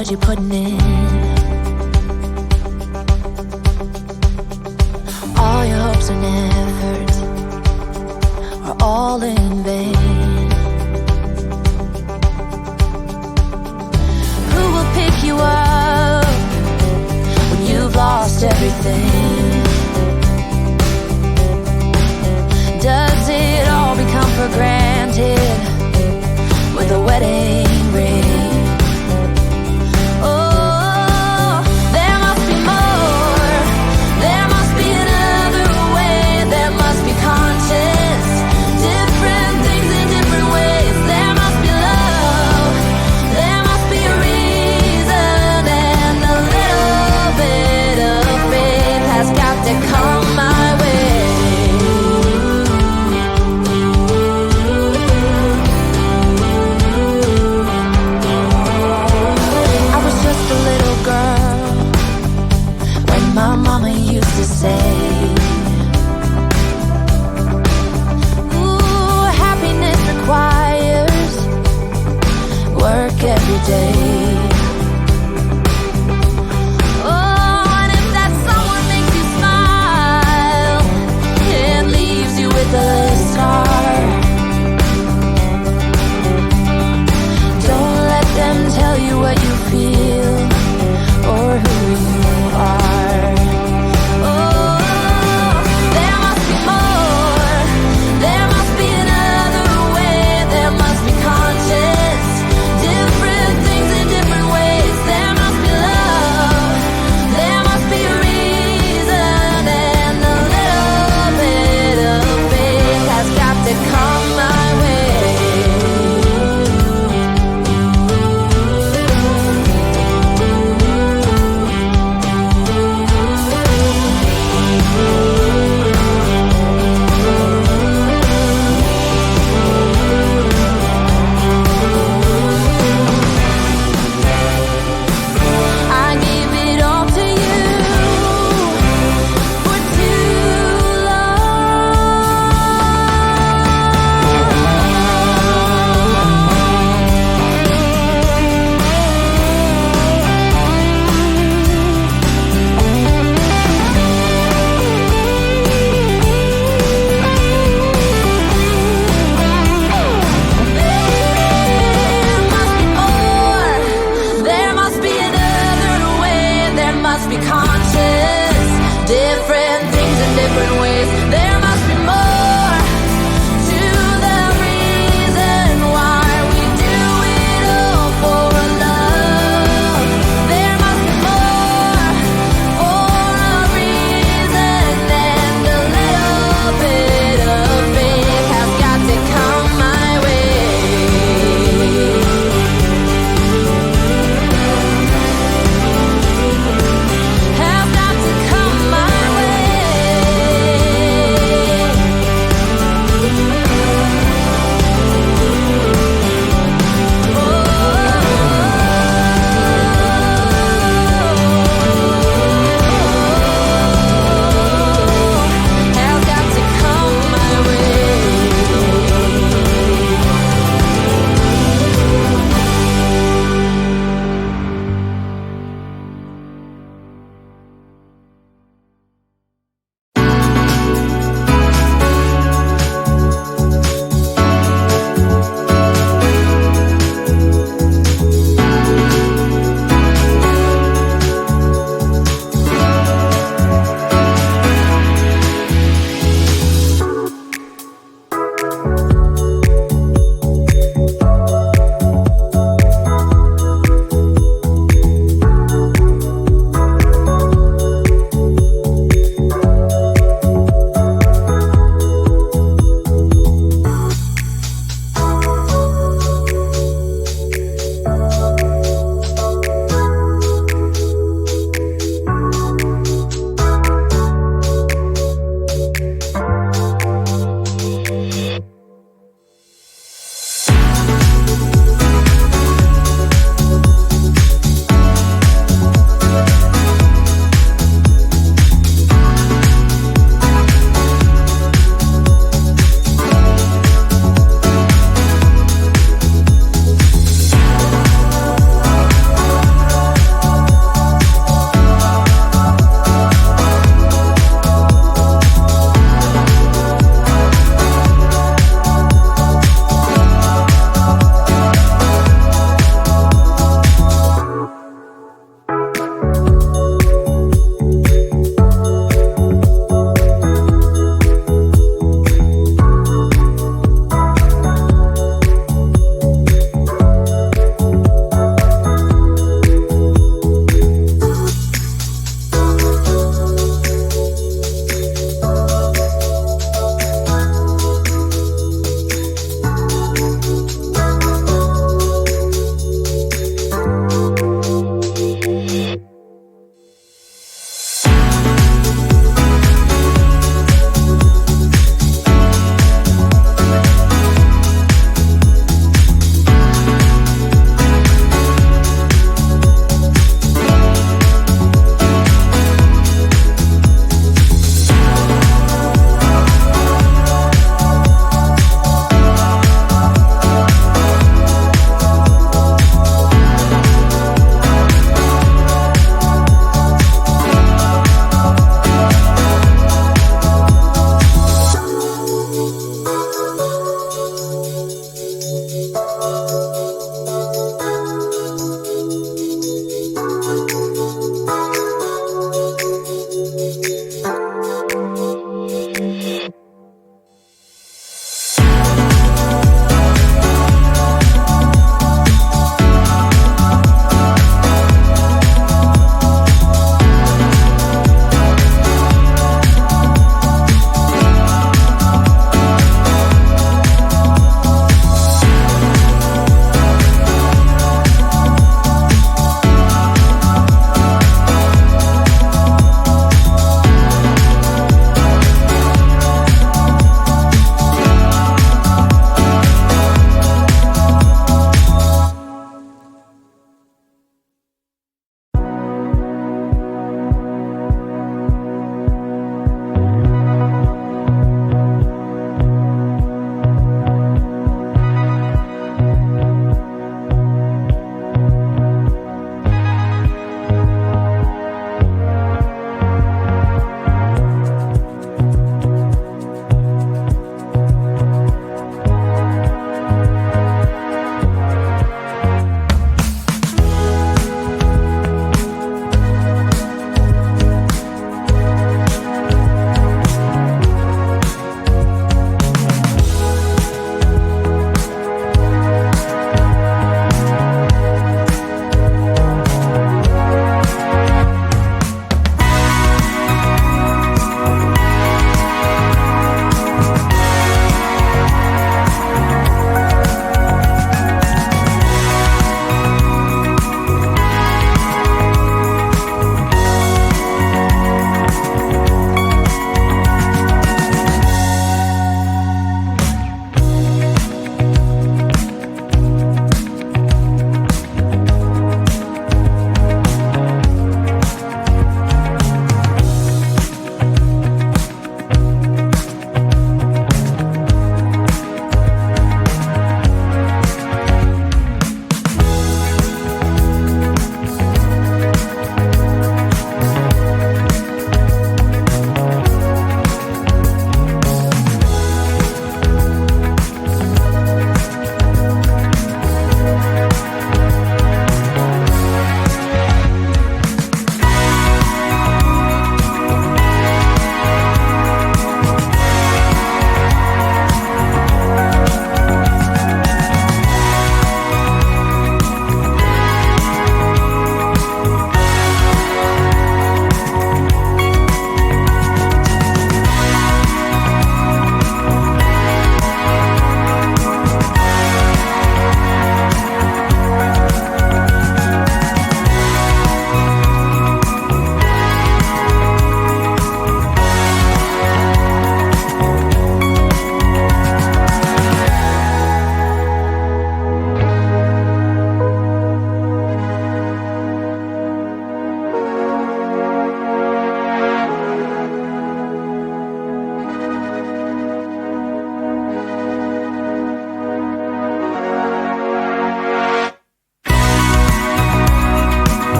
what you're putting in. All your hopes and efforts are all in vain. Who will pick you up when you've lost everything? Does it all become for granted with a wedding ring? Oh, there must be more. There must be another way. There must be conscious, different things in different ways. There must be love. There must be a reason, and a little bit of faith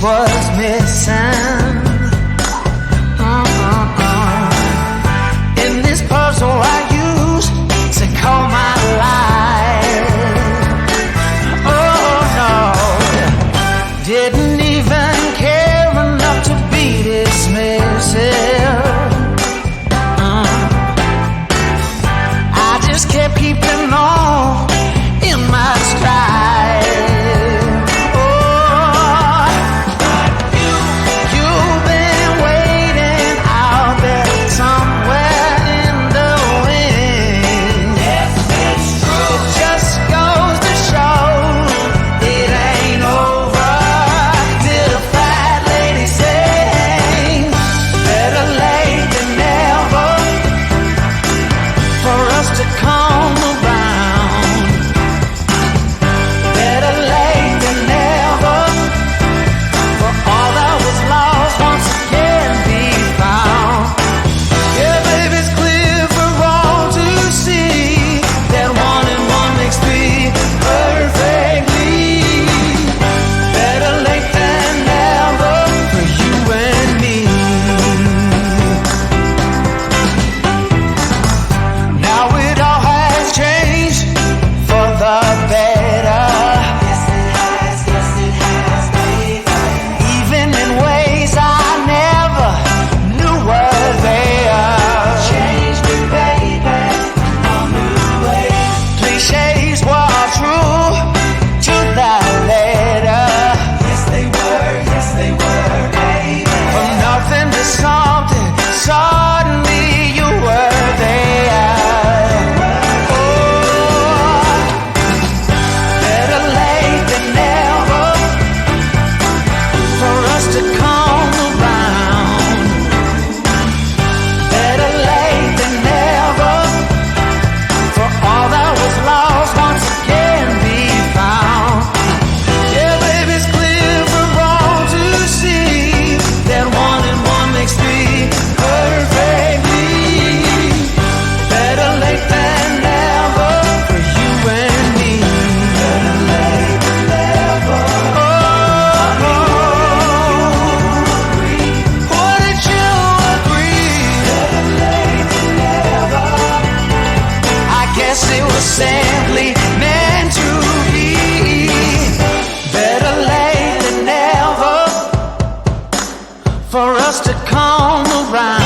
was missing. In this puzzle I used to call my life. Oh no, didn't even care enough to be dismissive. I just kept keeping on in my stride. Oh, you've been waiting out there somewhere in the wings. Yes, it's true. It just goes to show it ain't over till the fat lady sings. Better late than never for us to come around. Better late than never for all that was lost once again be found. Yeah, baby, it's clear for all to see that 1 and 1 makes 3 perfectly. Better late than never for you and me. Now it all has changed for the better. Yes, it has. Yes, it has, baby. Even in ways I never knew were there. Changed me, baby, all new ways. Cliches were true to the letter. Yes, they were, baby. From nothing to something, suddenly you were there. Oh, better late than never for us to come around. Better late than never for all that was lost once again be found. Yeah, baby, it's clear for all to see that 1 and 1 makes 3 perfectly. Better late than never for you and me. Better late than never. Oh, wouldn't you agree? Better late than never. I guess it was simply meant to be. Better late than never for us to come around.